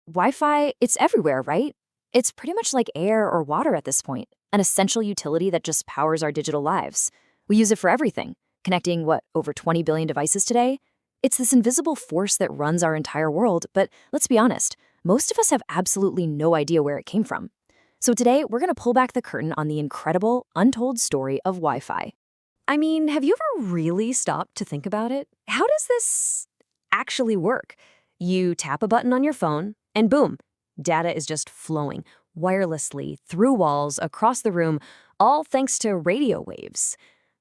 Wi-Fi, it's everywhere, right? It's pretty much like air or water at this point, an essential utility that just powers our digital lives. We use it for everything, connecting, over 20 billion devices today? It's this invisible force that runs our entire world, but let's be honest, most of us have absolutely no idea where it came from. So today, we're going to pull back the curtain on the incredible, untold story of Wi-Fi. I mean, have you ever really stopped to think about it? How does this actually work? You tap a button on your phone, and boom, data is just flowing wirelessly through walls across the room, all thanks to radio waves.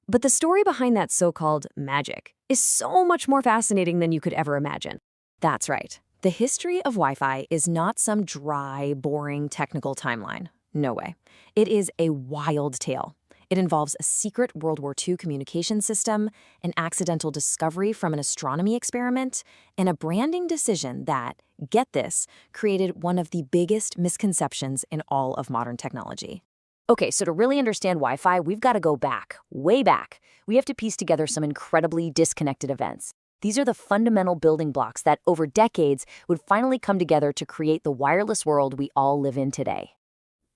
But the story behind that so-called magic is so much more fascinating than you could ever imagine. That's right. The history of Wi-Fi is not some dry, boring technical timeline. No way. It is a wild tale. It involves a secret World War II communication system, an accidental discovery from an astronomy experiment, and a branding decision that, get this, created one of the biggest misconceptions in all of modern technology. Okay, so to really understand Wi-Fi, we've got to go back, way back. We have to piece together some incredibly disconnected events. These are the fundamental building blocks that, over decades, would finally come together to create the wireless world we all live in today.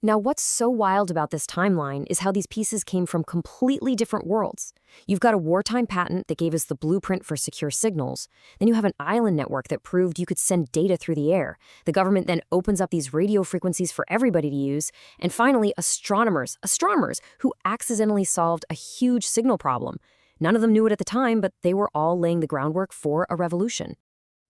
Now, what's so wild about this timeline is how these pieces came from completely different worlds. You've got a wartime patent that gave us the blueprint for secure signals. Then you have an island network that proved you could send data through the air. The government then opens up these radio frequencies for everybody to use. And finally, astronomers who accidentally solved a huge signal problem. None of them knew it at the time, but they were all laying the groundwork for a revolution.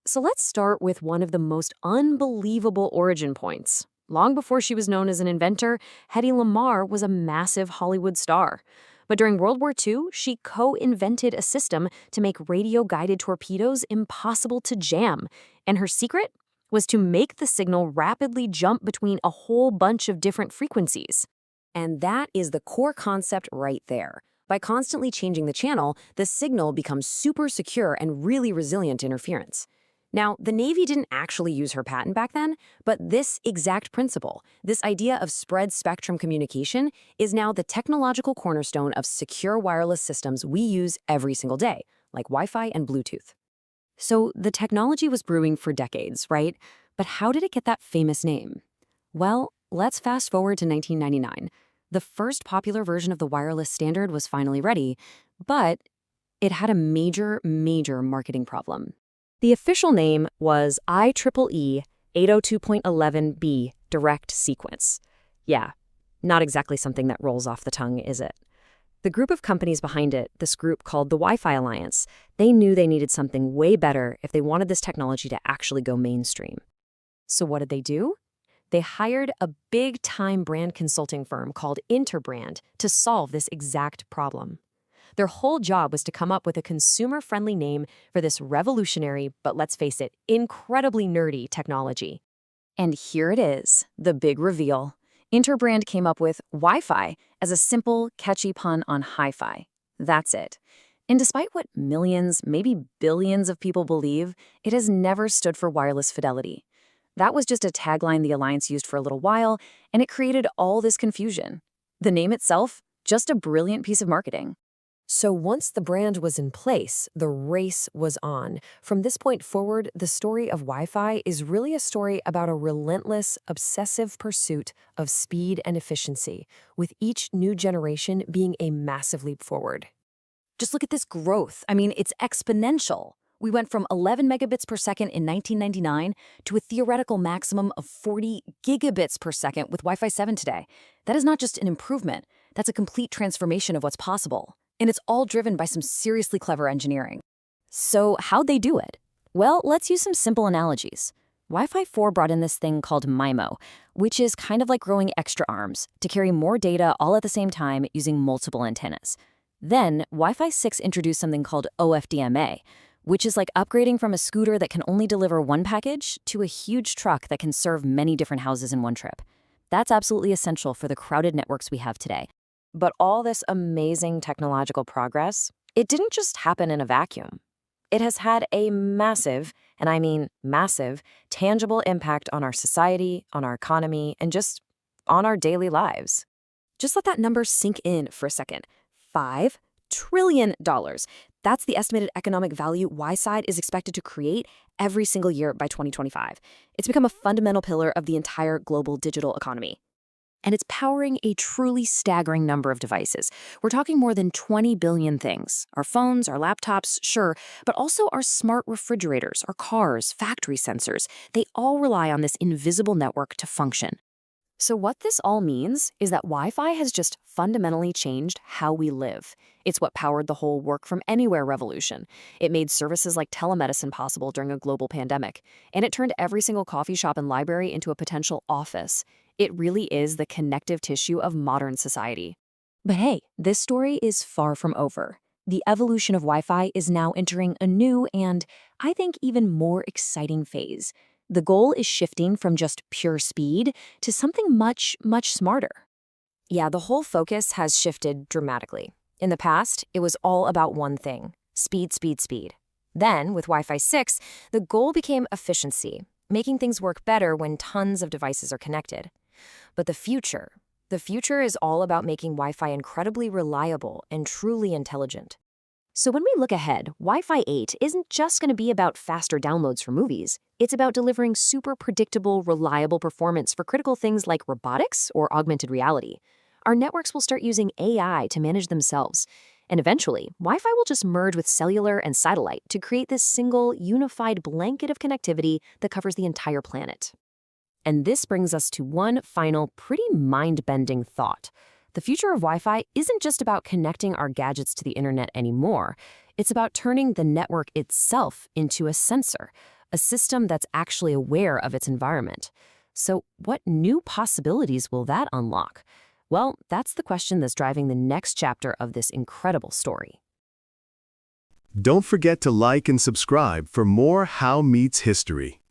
So let's start with one of the most unbelievable origin points. Long before she was known as an inventor, Hedy Lamarr was a massive Hollywood star. But during World War II, she co-invented a system to make radio-guided torpedoes impossible to jam. And her secret was to make the signal rapidly jump between a whole bunch of different frequencies. And that is the core concept right there. By constantly changing the channel, the signal becomes super secure and really resilient to interference. Now, the Navy didn't actually use her patent back then, but this exact principle, this idea of spread spectrum communication, is now the technological cornerstone of secure wireless systems we use every single day, like Wi-Fi and Bluetooth. So the technology was brewing for decades, right? But how did it get that famous name? Well, let's fast forward to 1999. The first popular version of the wireless standard was finally ready, but it had a major marketing problem. The official name was IEEE 802.11b Direct Sequence. Yeah, not exactly something that rolls off the tongue, is it? The group of companies behind it, this group called the Wi-Fi Alliance, they knew they needed something way better if they wanted this technology to actually go mainstream. So what did they do? They hired a big-time brand consulting firm called Interbrand to solve this exact problem. Their whole job was to come up with a consumer-friendly name for this revolutionary, but let's face it, incredibly nerdy technology. And here it is, the big reveal. Interbrand came up with Wi-Fi as a simple, catchy pun on hi-fi. That's it. And despite what millions, maybe billions of people believe, it has never stood for wireless fidelity. That was just a tagline the Alliance used for a little while, and it created all this confusion. The name itself, just a brilliant piece of marketing. So once the brand was in place, the race was on. From this point forward, the story of Wi-Fi is really a story about a relentless, obsessive pursuit of speed and efficiency, with each new generation being a massive leap forward. Just look at this growth. I mean, it's exponential. We went from 11 megabits per second in 1999 to a theoretical maximum of 40 gigabits per second with Wi-Fi 7 today. That is not just an improvement, that's a complete transformation of what's possible. And it's all driven by some seriously clever engineering. So how'd they do it? Well, let's use some simple analogies. Wi-Fi 4 brought in this thing called MIMO, which is kind of like growing extra arms to carry more data all at the same time using multiple antennas. Then Wi-Fi 6 introduced something called OFDMA, which is like upgrading from a scooter that can only deliver one package to a huge truck that can serve many different houses in one trip. That's absolutely essential for the crowded networks we have today. But all this amazing technological progress, it didn't just happen in a vacuum. It has had a massive, and I mean massive, tangible impact on our society, on our economy, and just on our daily lives. Just let that number sink in for a second. $5 trillion. That's the estimated economic value Y-side is expected to create every single year by 2025. It's become a fundamental pillar of the entire global digital economy. And it's powering a truly staggering number of devices. We're talking more than 20 billion things. Our phones, our laptops, sure, but also our smart refrigerators, our cars, factory sensors. They all rely on this invisible network to function. So what this all means is that Wi-Fi has just fundamentally changed how we live. It's what powered the whole work from anywhere revolution. It made services like telemedicine possible during a global pandemic. And it turned every single coffee shop and library into a potential office. It really is the connective tissue of modern society. But hey, this story is far from over. The evolution of Wi-Fi is now entering a new and, I think, even more exciting phase. The goal is shifting from just pure speed to something much, much smarter. Yeah, the whole focus has shifted dramatically. In the past, it was all about one thing: speed, speed, speed. Then, with Wi-Fi 6, the goal became efficiency, making things work better when tons of devices are connected. But the future is all about making Wi-Fi incredibly reliable and truly intelligent. So when we look ahead, Wi-Fi 8 isn't just going to be about faster downloads for movies. It's about delivering super predictable, reliable performance for critical things like robotics or augmented reality. Our networks will start using AI to manage themselves. And eventually, Wi-Fi will just merge with cellular and satellite to create this single, unified blanket of connectivity that covers the entire planet. And this brings us to one final, pretty mind-bending thought. The future of Wi-Fi isn't just about connecting our gadgets to the internet anymore. It's about turning the network itself into a sensor, a system that's actually aware of its environment. So what new possibilities will that unlock? Well, that's the question that's driving the next chapter of this incredible story. Don't forget to like and subscribe for more How Meets History.